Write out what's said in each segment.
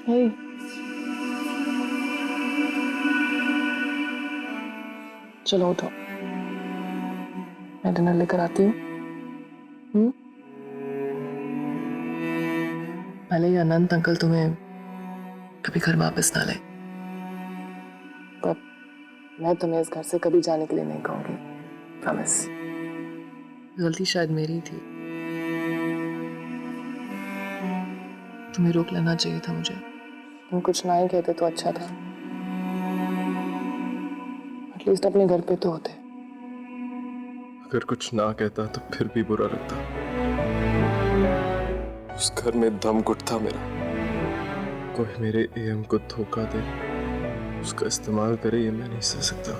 हे, चलो उठो, मैं डिनर लेकर आती हूँ। पहले ये अनंत अंकल तुम्हें कभी घर वापस ना ले, पर मैं तुम्हें इस घर से कभी जाने के लिए नहीं कहूंगी, प्रॉमिस। गलती शायद मेरी थी, तुम्हें रोक लेना चाहिए था मुझे। तुम कुछ ना ही कहते तो अच्छा था, एटलीस्ट अपने घर पे तो होते। अगर कुछ ना कहता तो फिर भी बुरा लगता। उस घर में दम घुटता मेरा। कोई मेरे एम को धोखा दे, उसका इस्तेमाल करे, ये मैं नहीं सह सकता।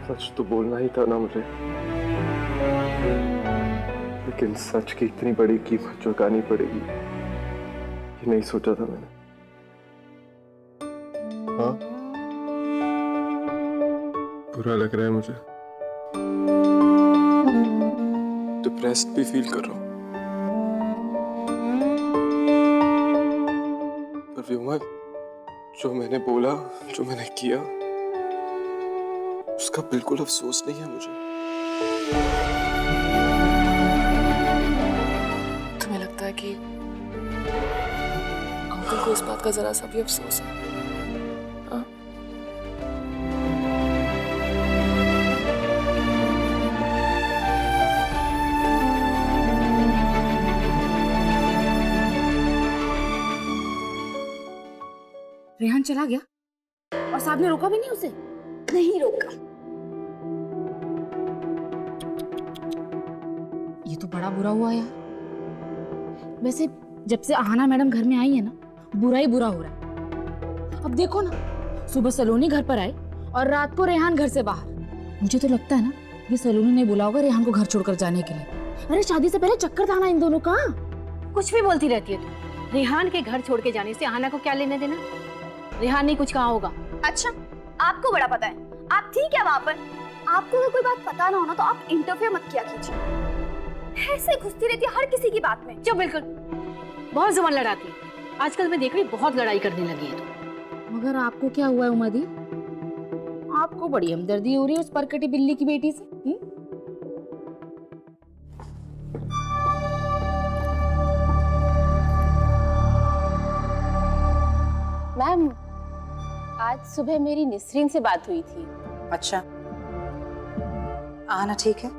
सच तो बोलना ही था ना मुझे, लेकिन सच की इतनी बड़ी कीमत चुकानी पड़ेगी ये नहीं सोचा था मैंने। हाँ, बुरा लग रहा है मुझे, डिप्रेस्ड भी फील कर रहा हूं। पर व्योमा, जो मैंने बोला, जो मैंने किया, उसका बिल्कुल अफसोस नहीं है मुझे। तुम्हें लगता है कि अंकल को इस बात का जरा सा भी अफसोस है? हाँ? रेहान चला गया और साहब ने रोका भी नहीं उसे? नहीं रोका। ये तो बड़ा बुरा हुआ यार। वैसे जब से आहाना मैडम घर में आई है ना, बुरा ही बुरा हो रहा है। अब देखो ना, सुबह सलोनी घर पर आई और रात को रेहान घर से बाहर। मुझे तो लगता है ना, ये सलोनी ने बुला होगा रेहान को घर छोड़कर जाने के लिए। अरे शादी से पहले चक्कर था ना इन दोनों का। कुछ भी बोलती रहती है तू। रेहान के घर छोड़ के जाने से आहाना को क्या लेने देना? रेहान ने कुछ कहा होगा। अच्छा, आपको बड़ा पता है। आप ठीक है वहाँ पर। आपको अगर कोई बात पता ना हो ना तो आप इंटरफेयर मत किया कीजिए। ऐसे घुसती रहती है हर किसी की बात में। चुप, बिल्कुल। बहुत जुबान लड़ाती है। आजकल मैं देख रही बहुत लड़ाई करने लगी है तो। मगर आपको क्या हुआ है उमादी? आपको बड़ी हमदर्दी हो रही है उस परकटी बिल्ली की बेटी से। मैम, आज सुबह मेरी निसरीन से बात हुई थी। अच्छा, आना ठीक है?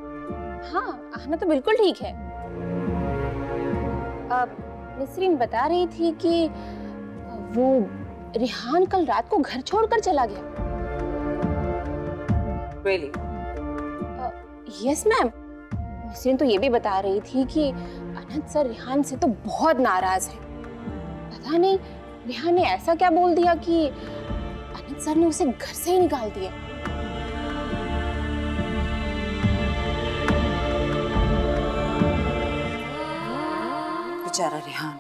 हाँ, आना तो बिल्कुल ठीक है। निसरीन बता रही थी कि वो रेहान कल रात को घर छोड़कर चला गया। Really? Yes ma'am. निसरीन तो ये भी बता रही थी कि अनंत सर रेहान से तो बहुत नाराज है। पता नहीं रेहान ने ऐसा क्या बोल दिया कि अनंत सर ने उसे घर से ही निकाल दिया। बेचारा रेहान।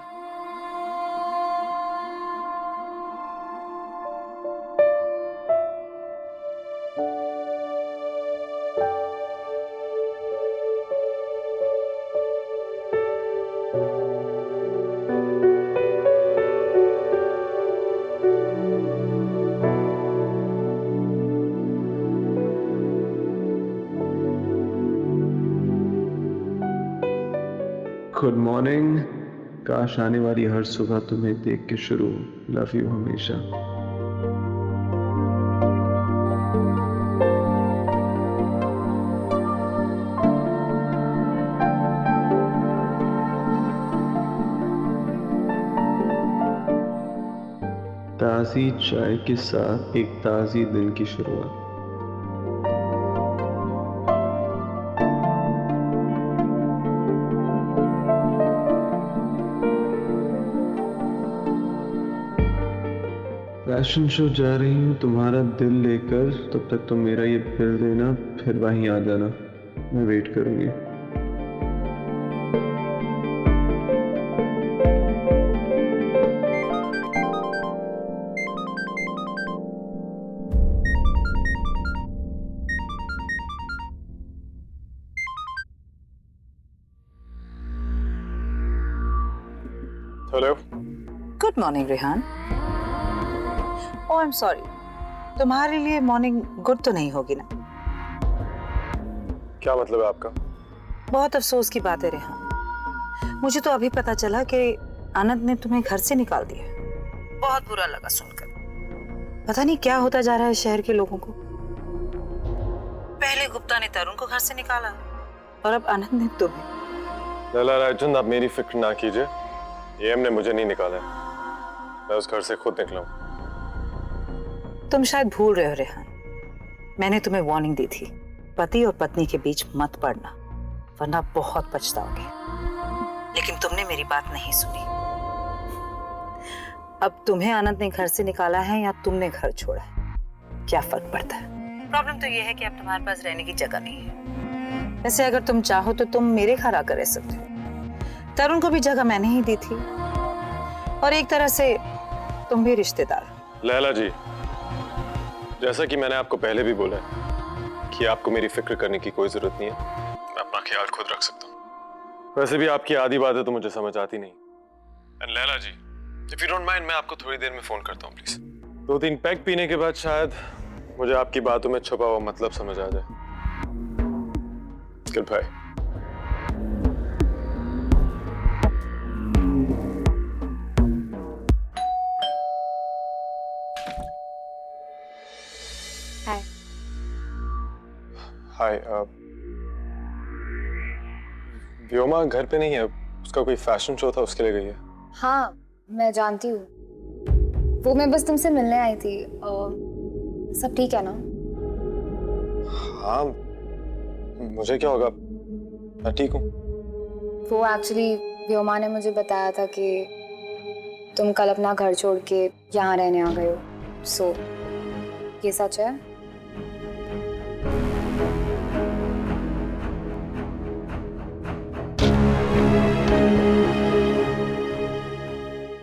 Good morning. काश आने वाली हर सुबह तुम्हें देख के शुरू हो। लव यू हमेशा। ताज़ी चाय के साथ एक ताज़ी दिन की शुरुआत। फैशन शो जा रही हूँ तुम्हारा दिल लेकर। तब तक तुम मेरा ये बिल देना, फिर वहीं आ जाना। मैं वेट करूंगी। Hello. Good morning Rehan. Oh I am sorry, तुम्हारे लिए मॉर्निंग गुड तो नहीं होगी ना? क्या मतलब है आपका? बहुत अफसोस की बात है रेहान, मुझे तो अभी पता चला कि आनंद ने तुम्हें घर से निकाल दिया। बहुत बुरा लगा सुनकर। पता नहीं क्या होता जा रहा है शहर के लोगों को। पहले गुप्ता ने तरुण को घर से निकाला और अब आनंद ने तुम्हें। लैला रायचंद, आप मेरी फिक्र ना कीजिए। एएम ने मुझे नहीं निकाला है, मैं उस घर से खुद निकला हूं। तुम शायद भूल रहे हो रेहान, मैंने तुम्हें वार्निंग दी थी, पति और पत्नी के बीच मत पड़ना वरना बहुत पछताओगे। लेकिन तुमने मेरी बात नहीं सुनी। अब तुम्हें आनंद ने घर से निकाला है या तुमने घर छोड़ा है, क्या फर्क पड़ता है? प्रॉब्लम तो यह है कि अब तुम्हारे पास रहने की जगह नहीं है। वैसे अगर तुम चाहो तो तुम मेरे घर आकर रह सकते हो। तरुण को भी जगह मैंने ही दी थी और एक तरह से तुम भी रिश्तेदार हो। लैला जी, जैसा कि मैंने आपको पहले भी बोला है कि आपको मेरी फिक्र करने की कोई जरूरत नहीं है, मैं अपना ख्याल खुद रख सकता हूँ। वैसे भी आपकी आधी बातें तो मुझे समझ आती नहीं। And Laila ji, if you don't mind, मैं आपको थोड़ी देर में फोन करता हूँ प्लीज। 2-3 पैक पीने के बाद शायद मुझे आपकी बातों में छुपा हुआ मतलब समझ आ जाए। Good bye. Hi. Hi. Vyoma घर पे नहीं है, उसका कोई फैशन शो था, उसके लिए गई है। हाँ मैं जानती हूँ, वो मैं बस तुमसे मिलने आई थी। सब ठीक है ना? हाँ, मुझे क्या होगा, मैं ठीक हूँ। वो एक्चुअली व्योमा ने मुझे बताया था कि तुम कल अपना घर छोड़ के यहाँ रहने आ गए हो। सो ये सच है?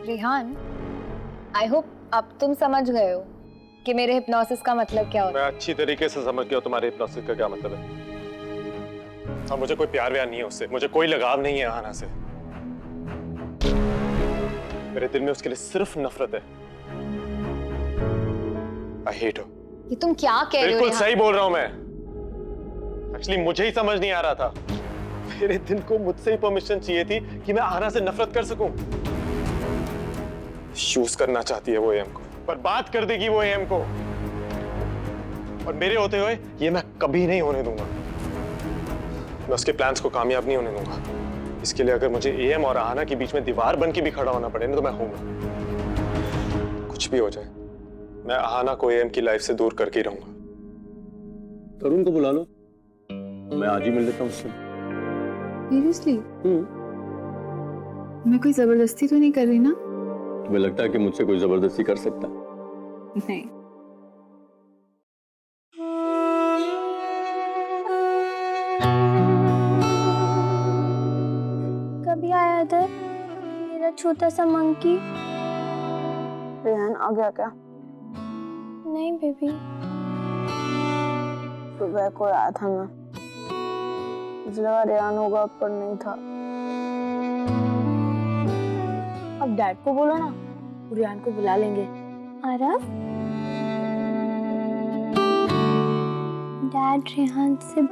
रेहान, आई होप अब तुम समझ गए हो कि मेरे हिप्नोसिस का मतलब क्या होता है। मैं अच्छी तरीके से समझ गया तुम्हारे हिप्नोसिस का क्या मतलब है। और मुझे कोई प्यार व्यार नहीं है उससे, मुझे कोई लगाव नहीं है आहाना से। मेरे दिल में उसके लिए सिर्फ नफरत है। I hate her। ये तुम क्या कह रहे हो? बिल्कुल सही बोल रहा हूं मैं। एक्चुअली मुझे ही समझ नहीं आ रहा था। मेरे दिल को मुझसे ही परमिशन चाहिए थी कि मैं आहाना से नफरत कर सकूं। यूज करना चाहती है वो एएम को, बर्बाद कर देगी वो एएम को, और मेरे होते हुए ये मैं कभी नहीं होने दूंगा। मैं उसके प्लान्स को कामयाब नहीं होने दूंगा। इसके लिए अगर मुझे एएम और आहाना के बीच में दीवार बन के भी खड़ा होना पड़े ना, तो मैं होऊंगा। कुछ भी हो जाए, मैं आहाना को एएम की लाइफ से दूर करके ही रहूंगा। तरुण को बुला लो, मैं आज ही मिल लेता हूँ उससे। सीरियसली? मैं कोई जबरदस्ती तो नहीं कर रही ना? तुम्हें लगता है कि मुझसे कोई जबरदस्ती कर सकता है? नहीं। कभी आया इधर मेरा छोटा सा मंकी? रेहान आ गया क्या? नहीं बेबी। सुबह को आया था मैं, मुझे लगा रेहान होगा पर नहीं था। अब डैड को बोलो ना, रेहान को बुला लेंगे। आरव, डैड रेहान से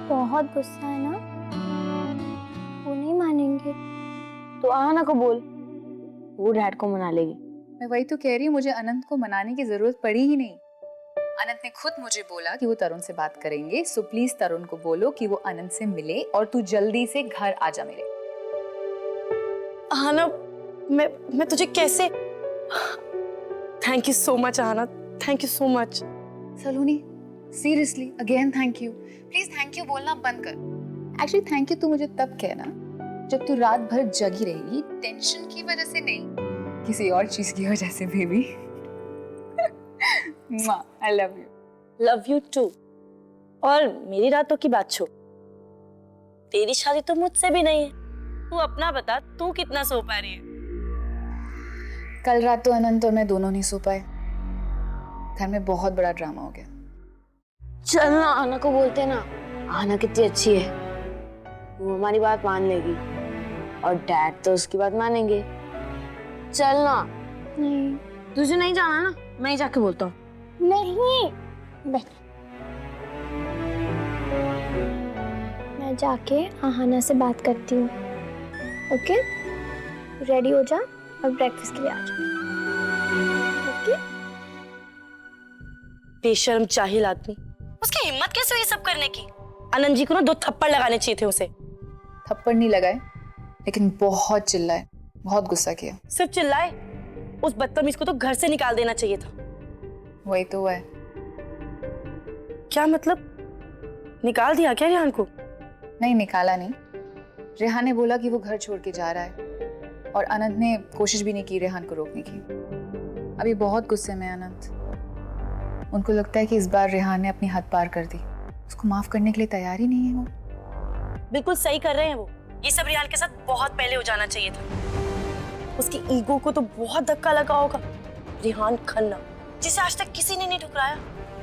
बहुत गुस्सा है ना? वो नहीं मानेंगे। तो आहाना को बोल, वो डैड को मना लेगी। मैं वही तो कह रही हूँ, मुझे अनंत को मनाने की जरूरत पड़ी ही नहीं। अनंत ने खुद मुझे बोला कि वो तरुण से बात करेंगे, सो प्लीज तरुण को बोलो कि वो अनंत से मिले और तू जल्दी से घर आ जा मेरे। आहाना, मैं तुझे कैसे? Thank you so much Aahana, thank you so much. Saloni, seriously again thank you. Please thank you बोलना बंद कर। एक्चुअली थैंक यू तू मुझे तब कहना जब तू रात भर जगी रहेगी, टेंशन की वजह से नहीं, किसी और चीज की वजह से baby. I love you. Love you too. और मेरी रातों की बात छोड़, तेरी शादी तो मुझसे भी नहीं है। तू अपना बता, तू कितना सो पा रही है? कल रात तो अनंत और मैं दोनों नहीं सो पाए। घर में बहुत बड़ा ड्रामा हो गया। चल ना, आहाना को बोलते ना, आहाना कितनी अच्छी है, वो हमारी बात मान लेगी और डैड तो उसकी बात मानेंगे। चल ना, नहीं तुझे नहीं जाना ना, मैं ही जाके बोलता हूँ। नहीं, बैठ। मैं जाके आहाना से बात करती हूँ। ओके, रेडी हो जा और ब्रेकफास्ट के लिए आ जा। ओके। बेशर्म चाहिल आदमी, उसकी हिम्मत कैसे हुई सब करने की? आनंद जी को ना 2 थप्पड़ लगाने चाहिए थे उसे। थप्पड़ नहीं लगाए, लेकिन बहुत चिल्लाए, बहुत गुस्सा किया। सिर्फ चिल्लाए? उस बदतमीज को तो घर से निकाल देना चाहिए था। वही तो है। क्या मतलब? निकाल दिया क्या रेहान को? नहीं, निकाला नहीं। रेहान ने बोला कि वो घर छोड़ के जा रहा है, और अनंत ने कोशिश भी नहीं की रेहान को रोकने की। अभी बहुत गुस्से में अनंत। उनको लगता है कि इस बार रेहान ने अपनी हद पार कर दी। उसको माफ करने के लिए तैयार ही नहीं है वो। बिल्कुल सही कर रहे हैं वो। ये सब रेहान के साथ बहुत पहले हो जाना चाहिए था। उसकी ईगो को तो बहुत धक्का लगा होगा। रेहान खन्ना, जिसे आज तक किसी ने नहीं ठुकराया,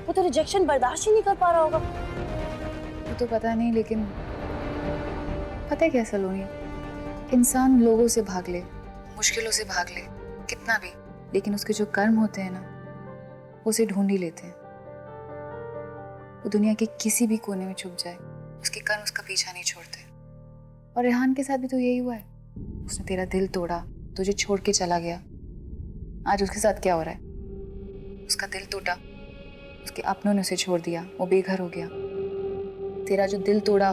वो तो रिजेक्शन बर्दाश्त ही नहीं कर पा रहा होगा। वो तो पता नहीं, लेकिन पता है क्या सलोनी, इंसान लोगों से भाग ले, मुश्किलों से भाग ले, कितना भी, लेकिन उसके जो कर्म होते हैं ना, वो उसे ढूंढ ही लेते हैं। वो दुनिया के किसी भी कोने में छुप जाए, उसके कर्म उसका पीछा नहीं छोड़ते। और रेहान के साथ भी तो यही हुआ है। उसने तेरा दिल तोड़ा, तुझे छोड़ के चला गया। आज उसके साथ क्या हो रहा है? उसका दिल टूटा, उसके अपनों ने उसे छोड़ दिया, वो बेघर हो गया। तेरा जो दिल तोड़ा,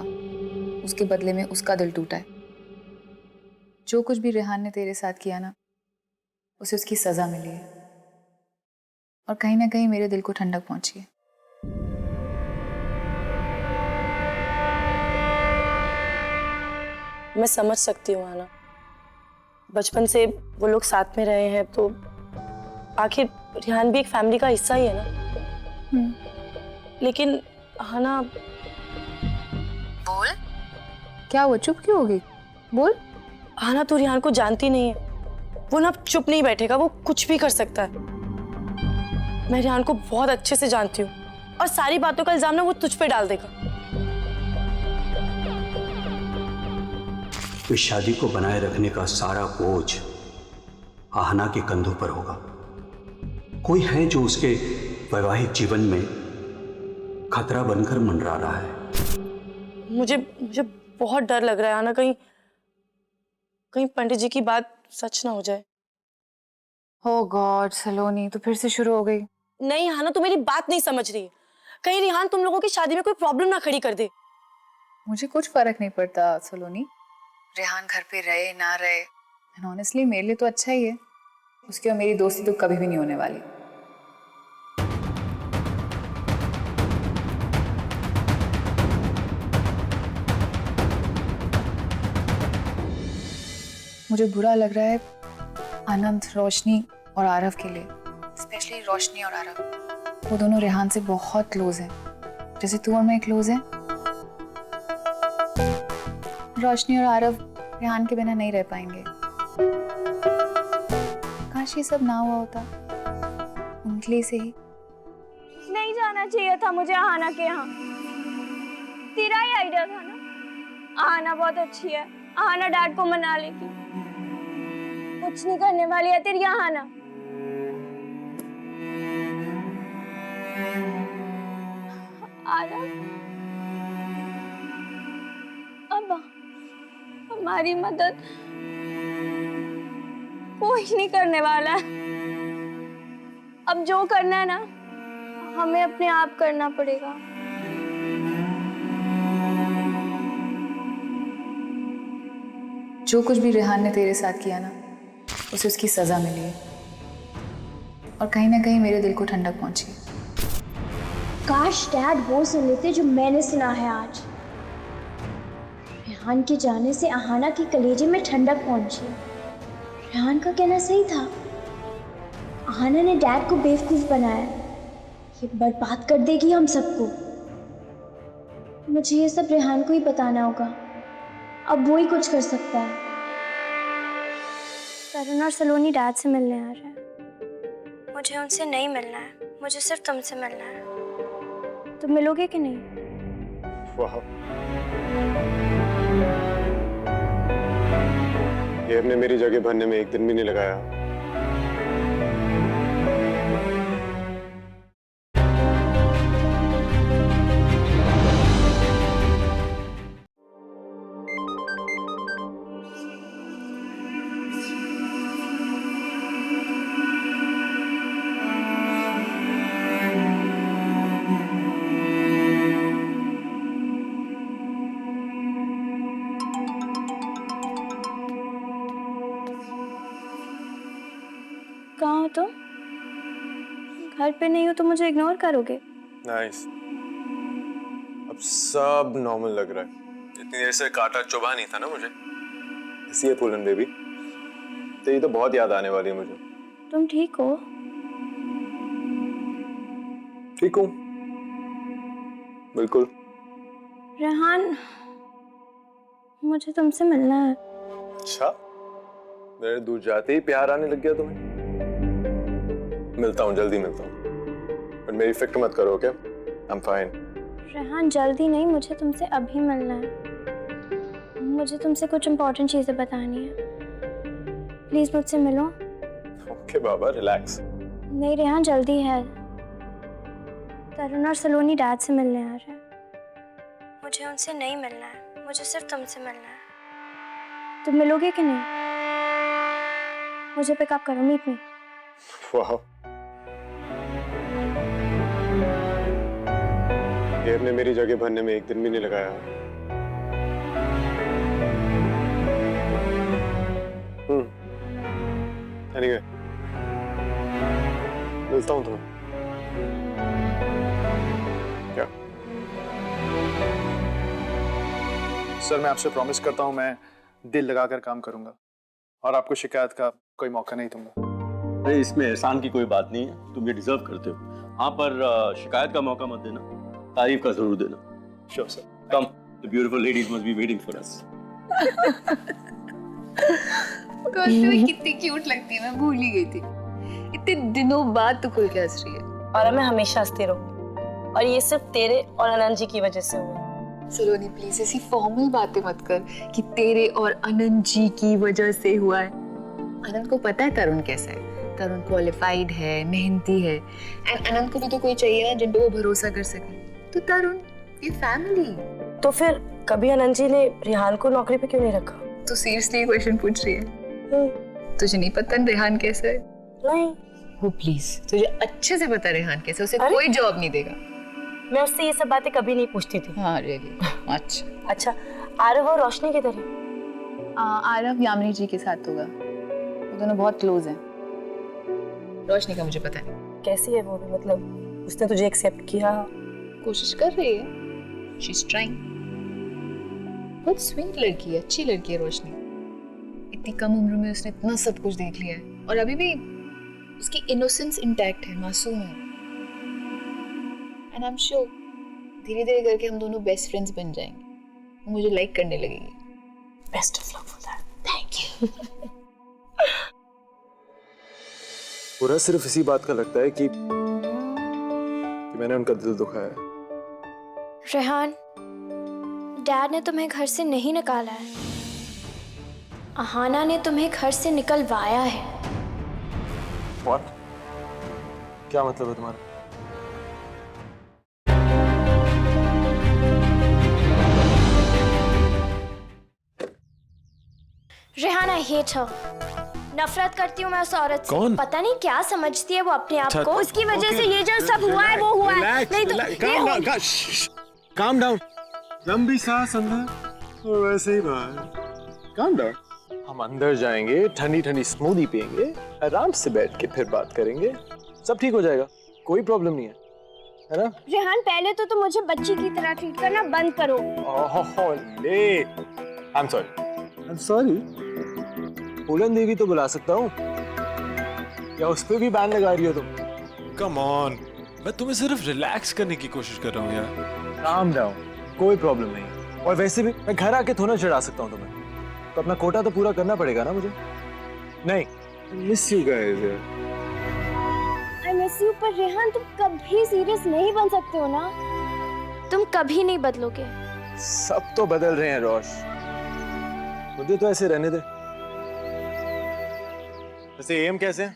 उसके बदले में उसका दिल टूटा है। जो कुछ भी रेहान ने तेरे साथ किया ना, उसे उसकी सजा मिली है, और कहीं ना कहीं मेरे दिल को ठंडक पहुंची है। मैं समझ सकती हूँ आना, बचपन से वो लोग साथ में रहे हैं, तो आखिर रेहान भी एक फैमिली का हिस्सा ही है ना। लेकिन हाना। बोल, क्या हुआ? चुप क्यों हो गई? बोल। हाना, तू रेहान को जानती नहीं है। वो ना चुप नहीं बैठेगा, वो कुछ भी कर सकता है। मैं रेहान को बहुत अच्छे से जानती हूँ, और सारी बातों का इल्जाम ना वो तुझ पे डाल देगा। इस शादी को बनाए रखने का सारा बोझ आहना के कंधों पर होगा। कोई है जो उसके वैवाहिक जीवन में खतरा बनकर मंडरा रहा है। मुझे बहुत डर लग रहा है आना, कहीं पंडित जी की बात सच ना हो जाए। ओह गॉड सलोनी, तो फिर से शुरू हो गई। नहीं हाना, तू मेरी बात नहीं समझ रही है। कहीं रेहान तुम लोगों की शादी में कोई प्रॉब्लम ना खड़ी कर दे। मुझे कुछ फर्क नहीं पड़ता सलोनी, रेहान घर पे रहे ना रहे। एंड ऑनेस्टली मेरे लिए तो अच्छा ही है। उसकी और मेरी दोस्ती तो कभी भी नहीं होने वाली। मुझे बुरा लग रहा है अनंत, रोशनी और आरव के लिए, स्पेशली रोशनी और आरव। वो दोनों रेहान से बहुत क्लोज हैं, जैसे तू और मैं क्लोज हैं। रोशनी और आरव रेहान के बिना नहीं रह पाएंगे। काश ये सब ना हुआ होता, उनके लिए से ही। नहीं जाना चाहिए था मुझे आहाना के यहाँ। तेरा ही आइडिया था ना। आहाना बहुत अच्छी है, आहाना डैड को मना लेगी। कुछ नहीं करने वाली है तेरी आहाना। आरव, अब हमारी मदद कोई नहीं करने वाला है। अब जो करना है ना, हमें अपने आप करना पड़ेगा। जो कुछ भी रेहान ने तेरे साथ किया ना, उसे उसकी सजा मिली है, और कहीं ना कहीं मेरे दिल को ठंडक पहुंची है। काश डैड वो सुन लेते जो मैंने सुना है आज। रेहान के जाने से आहाना के कलेजे में ठंडक पहुंची। रेहान का कहना सही था। आहाना ने डैड को बेवकूफ बनाया। ये बर्बाद कर देगी हम सबको। मुझे ये सब रेहान को ही बताना होगा। अब वो ही कुछ कर सकता है। करण और सलोनी डैड से मिलने आ रहे हैं। मुझे उनसे नहीं मिलना है, मुझे सिर्फ तुमसे मिलना है। तुम मिलोगे कि नहीं? वाह, ये हमने मेरी जगह भरने में एक दिन भी नहीं लगाया। घर पे नहीं हो तो मुझे इग्नोर करोगे? नाइस। अब सब नॉर्मल लग रहा है। इतनी देर से काटा चुभा नहीं था ना मुझे। इसलिए पुलन बेबी, तेरी तो बहुत याद आने वाली है मुझे। तुम ठीक हो? ठीक हूँ, बिल्कुल। रेहान, मुझे तुमसे मिलना है। अच्छा, मेरे दूर जाते ही प्यार आने लग गया तुम्हें? मिलता हूँ, जल्दी मिलता हूँ, पर मेरी फिक्र मत करो, okay? I am fine. Rehan, जल्दी नहीं, मुझे तुमसे अभी मिलना है। मुझे तुमसे कुछ इम्पोर्टेंट चीजें बतानी है। प्लीज मुझसे मिलो। ओके बाबा, रिलैक्स। नहीं रेहान, जल्दी है। तरुण और सलोनी डैड से मिलने आ रहे हैं। मुझे उनसे नहीं मिलना है, मुझे सिर्फ तुमसे मिलना है। तुम मिलोगे कि नहीं? मुझे पिकअप करो, मीट मी। वाह, देव ने मेरी जगह भरने में एक दिन भी नहीं लगाया। एनीवे, मिलता हूँ तुम्हें। क्या? सर, मैं आपसे प्रॉमिस करता हूँ मैं दिल लगाकर काम करूंगा और आपको शिकायत का कोई मौका नहीं दूंगा। अरे इसमें एहसान की कोई बात नहीं है, तुम ये डिजर्व करते हो। हाँ, पर शिकायत का मौका मत देना, तारीफ का जरूर देना। Sure sir. Come, the beautiful ladies must be waiting for us. तुम्हें कितनी क्यूट लगती है, मैं भूल ही गई थी। इतने दिनों बाद तो खुल के हंस रही है। और मैं हमेशा हंसती रहूंगी, और ये सिर्फ तेरे और अनंत जी की वजह से हुआ। सलोनी प्लीज ऐसी फॉर्मल बातें मत कर कि तेरे और अनंत जी की वजह से हुआ है। अनंत को पता है तरुण कैसा है। तरुण क्वालिफाइड है, मेहनती है, एंड अनंत को भी तो कोई चाहिए ना जिन पे वो भरोसा कर सके। तो तरुण, ये फैमिली। तो फिर कभी अनंत जी ने रेहान को नौकरी पे क्यों नहीं रखा? तो सीरियसली ये क्वेश्चन पूछ रही है? तुझे नहीं पता रेहान कैसा है? नहीं। वो प्लीज, तुझे अच्छे से पता रेहान कैसा, उसे कोई जॉब नहीं देगा। मैं उससे ये सब बातें कभी नहीं पूछती थी। हाँ रियली? अच्छा, आरव और रोशनी किधर है? आरव यामिनी जी के साथ होगा, वो दोनों बहुत क्लोज हैं। रोशनी का मुझे पता है। कैसी है वो भी, मतलब उसने तुझे एक्सेप्ट किया? कोशिश कर रही है, शी इज ट्राइंग। बहुत स्वीट लड़की है, अच्छी लड़की है रोशनी। इतनी कम उम्र में उसने इतना सब कुछ देख लिया है और अभी भी उसकी इनोसेंस इंटैक्ट है, मासूम है। एंड आई एम श्योर धीरे धीरे करके हम दोनों बेस्ट फ्रेंड्स बन जाएंगे, वो मुझे लाइक करने लगेगी। Best of luck for that. Thank you. पूरा सिर्फ इसी बात का लगता है कि मैंने उनका दिल दुखाया है। रेहान, डैड ने तुम्हें घर से नहीं निकाला है, अहाना ने तुम्हें घर से निकलवाया है। What? क्या मतलब है तुम्हारा? Rehan, I hate her. नफरत करती हूँ मैं उस औरत से। कौन? पता नहीं क्या समझती है वो अपने आप को। उसकी वजह से ये जो सब हुआ है वो हुआ है। नहीं तो काम डाउन, लंबी सांस अंदर और वैसे ही बाहर। Calm down. हम अंदर जाएंगे, ठंडी ठंडी स्मूदी पियेंगे, आराम से बैठ के फिर बात करेंगे, सब ठीक हो जाएगा, कोई प्रॉब्लम नहीं है ना? रेहान, पहले तो तुम मुझे बच्ची की तरह ट्रीट करना बंद करो। ओह ले, आई एम सॉरी। पुलन देवी तो बुला सकता हूँ, या उस पे भी बैन लगा रही हो तुम? कम ऑन, मैं तुम्हें सिर्फ रिलैक्स करने की कोशिश कर रहा हूँ यार। काम डाउन, कोई प्रॉब्लम नहीं। और वैसे भी मैं घर आके थोड़ा चढ़ा सकता हूँ तुम्हें, तो अपना कोटा तो पूरा करना पड़ेगा ना मुझे। नहीं, मिस यू गाइस यार। आई मिस यू, पर रेहान तुम कभी सीरियस नहीं बन सकते हो ना, तुम कभी नहीं बदलोगे। सब तो बदल रहे हैं रोश, मुझे तो ऐसे रहने दे। वैसे एम कैसे हैं?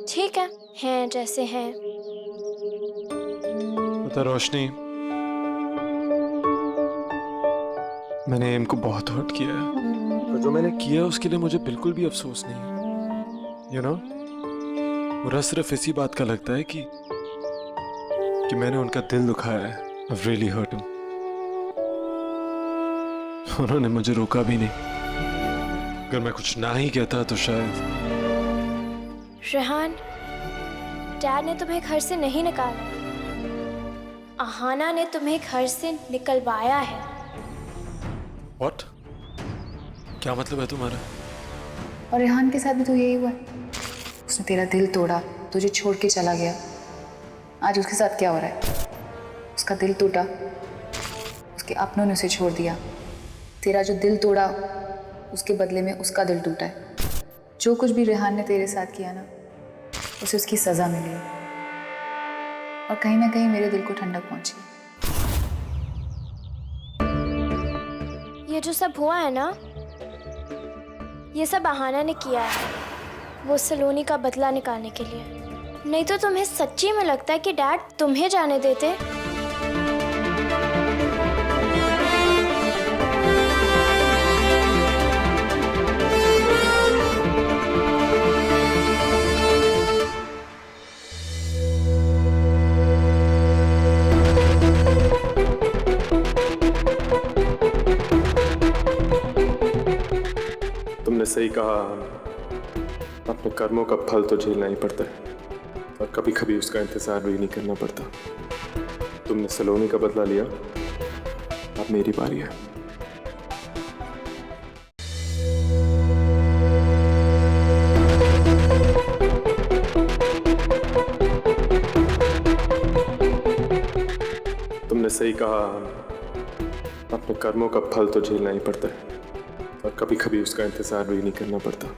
ठीक है जैसे हैं। पता रोशनी, मैंने एम को बहुत हर्ट किया है, और जो मैंने किया उसके लिए मुझे बिल्कुल भी अफसोस नहीं है। यू नो, बुरा सिर्फ इसी बात का लगता है कि मैंने उनका दिल दुखाया है। I've really hurt him. उन्होंने मुझे रोका भी नहीं। अगर मैं कुछ ना ही कहता तो शायद रेहान, डैड ने तुम्हें घर से नहीं निकाला, आहाना ने तुम्हें घर से निकलवाया है। What? क्या मतलब है तुम्हारा? और रेहान के साथ भी तो यही हुआ है। उसने तेरा दिल तोड़ा, तुझे छोड़ के चला गया। आज उसके साथ क्या हो रहा है? उसका दिल टूटा, उसके अपनों ने उसे छोड़ दिया। तेरा जो दिल तोड़ा, उसके बदले में उसका दिल टूटा है। जो कुछ भी रेहान ने तेरे साथ किया ना, उसे उसकी सजा मिली है। और कहीं ना कहीं मेरे दिल को ठंडक पहुंची। ये जो सब हुआ है ना, ये सब आहाना ने किया है, वो सलोनी का बदला निकालने के लिए। नहीं तो तुम्हें सच्ची में लगता है कि डैड तुम्हें जाने देते? तुमने सही कहा, अपने कर्मों का फल तो झेलना ही पड़ता है और कभी कभी उसका इंतजार भी नहीं करना पड़ता। तुमने सलोनी का बदला लिया, अब मेरी बारी है। तुमने सही कहा, अपने कर्मों का फल तो झेलना ही पड़ता है और कभी कभी उसका इंतजार भी नहीं करना पड़ता।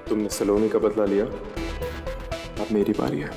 तुमने सलोनी का बदला लिया, अब मेरी बारी है।